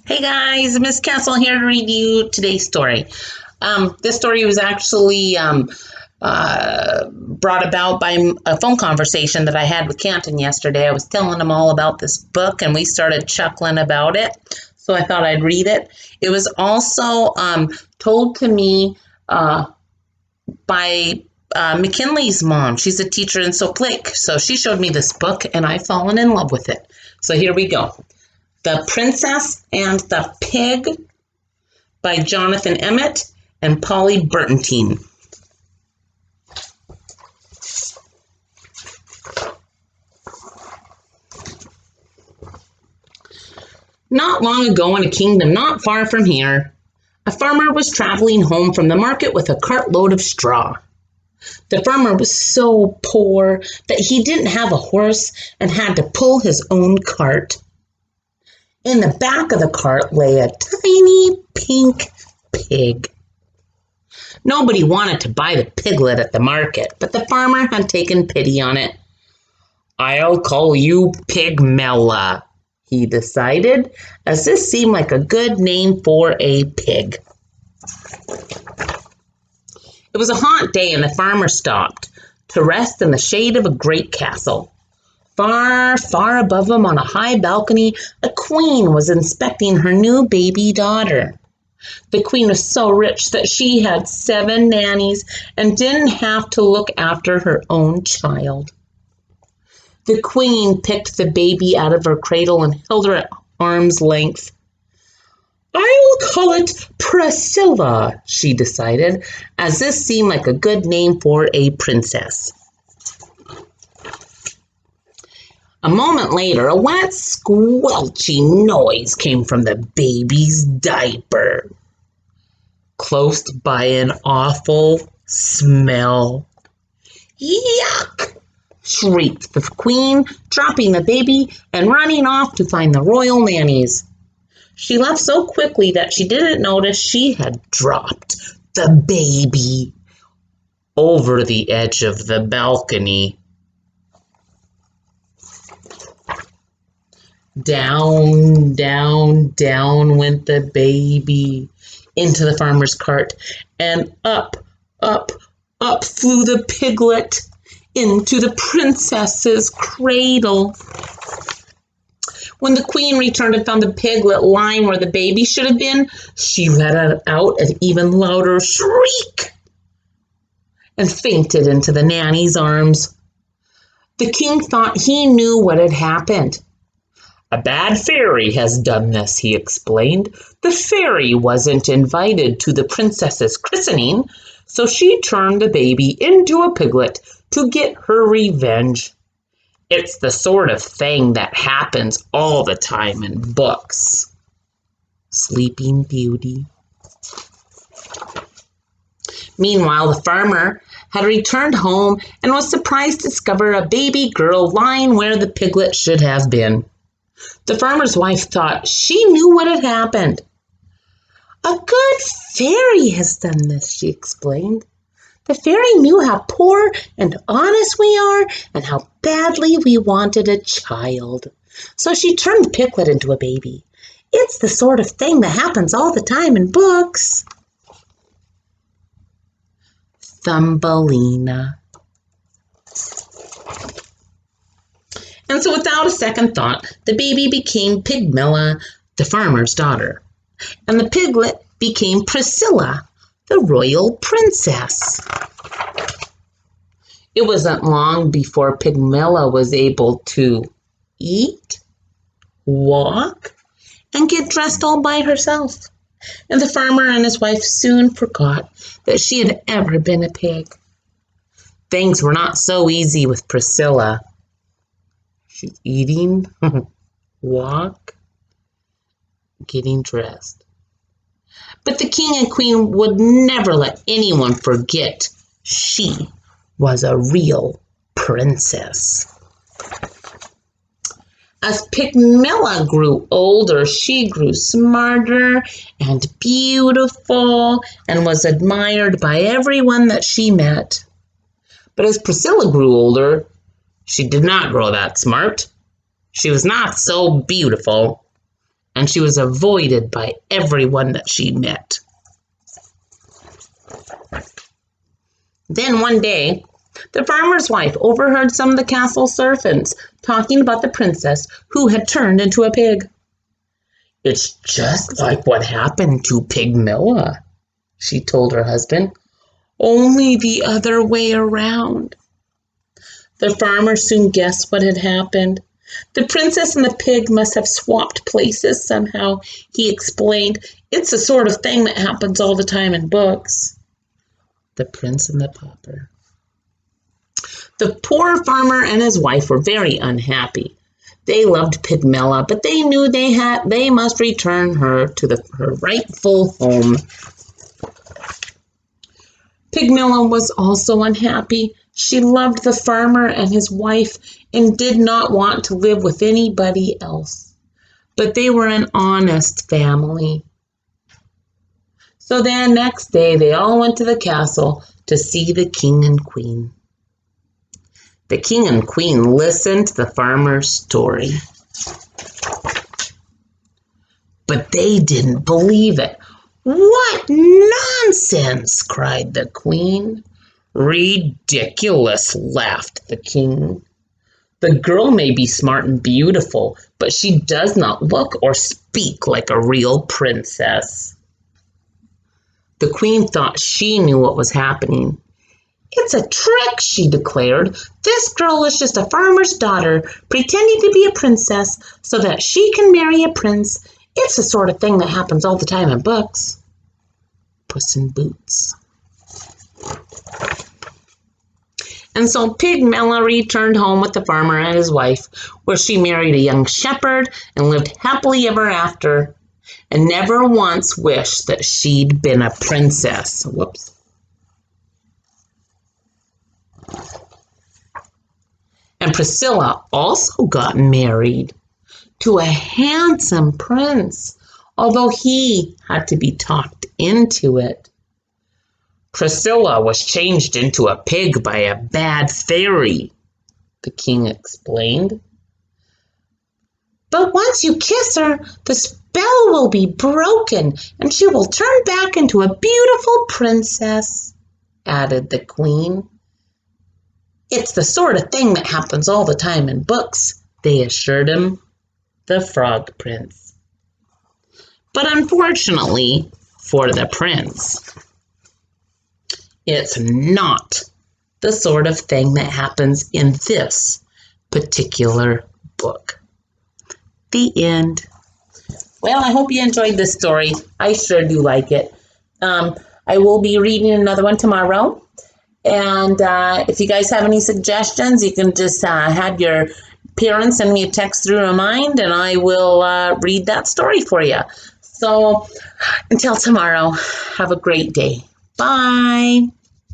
Hey guys, Miss Kessel here to read you today's story. This story was actually brought about by a phone conversation that I had with Canton yesterday. I was telling him all about this book and we started chuckling about it, so I thought I'd read it. It was also told to me by McKinley's mom. She's a teacher in Soap Lake, so she showed me this book and I've fallen in love with it. So here we go. The Princess and the Pig by Jonathen Emmett and Polly Bernatene. Not long ago in a kingdom not far from here, a farmer was traveling home from the market with a cartload of straw. The farmer was so poor that he didn't have a horse and had to pull his own cart. In the back of the cart lay a tiny pink pig. Nobody wanted to buy the piglet at the market, but the farmer had taken pity on it. "I'll call you Pigmella," he decided, as this seemed like a good name for a pig. It was a hot day and the farmer stopped to rest in the shade of a great castle. Far, far above him on a high balcony, a queen was inspecting her new baby daughter. The queen was so rich that she had 7 nannies and didn't have to look after her own child. The queen picked the baby out of her cradle and held her at arm's length. "I'll call it Priscilla," she decided, as this seemed like a good name for a princess. A moment later, a wet, squelchy noise came from the baby's diaper, close by an awful smell. "Yuck!" shrieked the queen, dropping the baby and running off to find the royal nannies. She left so quickly that she didn't notice she had dropped the baby over the edge of the balcony. Down, down, down went the baby into the farmer's cart, and up, up, up flew the piglet into the princess's cradle. When the queen returned and found the piglet lying where the baby should have been, she let out an even louder shriek and fainted into the nanny's arms. The king thought he knew what had happened. "A bad fairy has done this," he explained. "The fairy wasn't invited to the princess's christening, so she turned the baby into a piglet to get her revenge. It's the sort of thing that happens all the time in books." Sleeping Beauty. Meanwhile, the farmer had returned home and was surprised to discover a baby girl lying where the piglet should have been. The farmer's wife thought she knew what had happened. "A good fairy has done this," she explained. "The fairy knew how poor and honest we are and how badly we wanted a child. So she turned the piglet into a baby. It's the sort of thing that happens all the time in books." Thumbelina. And so without a second thought, the baby became Pigmella, the farmer's daughter, and the piglet became Priscilla, the royal princess. It wasn't long before Pigmella was able to eat, walk, and get dressed all by herself. And the farmer and his wife soon forgot that she had ever been a pig. Things were not so easy with Priscilla. She's eating, walk, getting dressed. But the king and queen would never let anyone forget she was a real princess. As Pigmella grew older, she grew smarter and beautiful and was admired by everyone that she met. But as Priscilla grew older, she did not grow that smart. She was not so beautiful and she was avoided by everyone that she met. Then one day, the farmer's wife overheard some of the castle servants talking about the princess who had turned into a pig. "It's just like what happened to Pigmilla," she told her husband, "only the other way around." The farmer soon guessed what had happened. "The princess and the pig must have swapped places somehow," he explained. "It's the sort of thing that happens all the time in books." The Prince and the Pauper. The poor farmer and his wife were very unhappy. They loved Pigmilla, but they knew they must return her to her rightful home. Pigmilla was also unhappy. She loved the farmer and his wife and did not want to live with anybody else. But they were an honest family. So then next day they all went to the castle to see the king and queen. The king and queen listened to the farmer's story. But they didn't believe it. "What nonsense!" cried the queen. "Ridiculous," laughed the king. "The girl may be smart and beautiful, but she does not look or speak like a real princess." The queen thought she knew what was happening. "It's a trick," she declared. "This girl is just a farmer's daughter, pretending to be a princess so that she can marry a prince. It's the sort of thing that happens all the time in books." Puss in Boots. And so Pigmilla returned home with the farmer and his wife, where she married a young shepherd and lived happily ever after, and never once wished that she'd been a princess. Whoops. And Priscilla also got married to a handsome prince, although he had to be talked into it. "Priscilla was changed into a pig by a bad fairy," the king explained. "But once you kiss her, the spell will be broken and she will turn back into a beautiful princess," added the queen. "It's the sort of thing that happens all the time in books," they assured him, the Frog Prince. But unfortunately for the prince, it's not the sort of thing that happens in this particular book. The end. Well, I hope you enjoyed this story. I sure do like it. I will be reading another one tomorrow. And if you guys have any suggestions, you can just have your parents send me a text through Remind, and I will read that story for you. So until tomorrow, have a great day. Bye.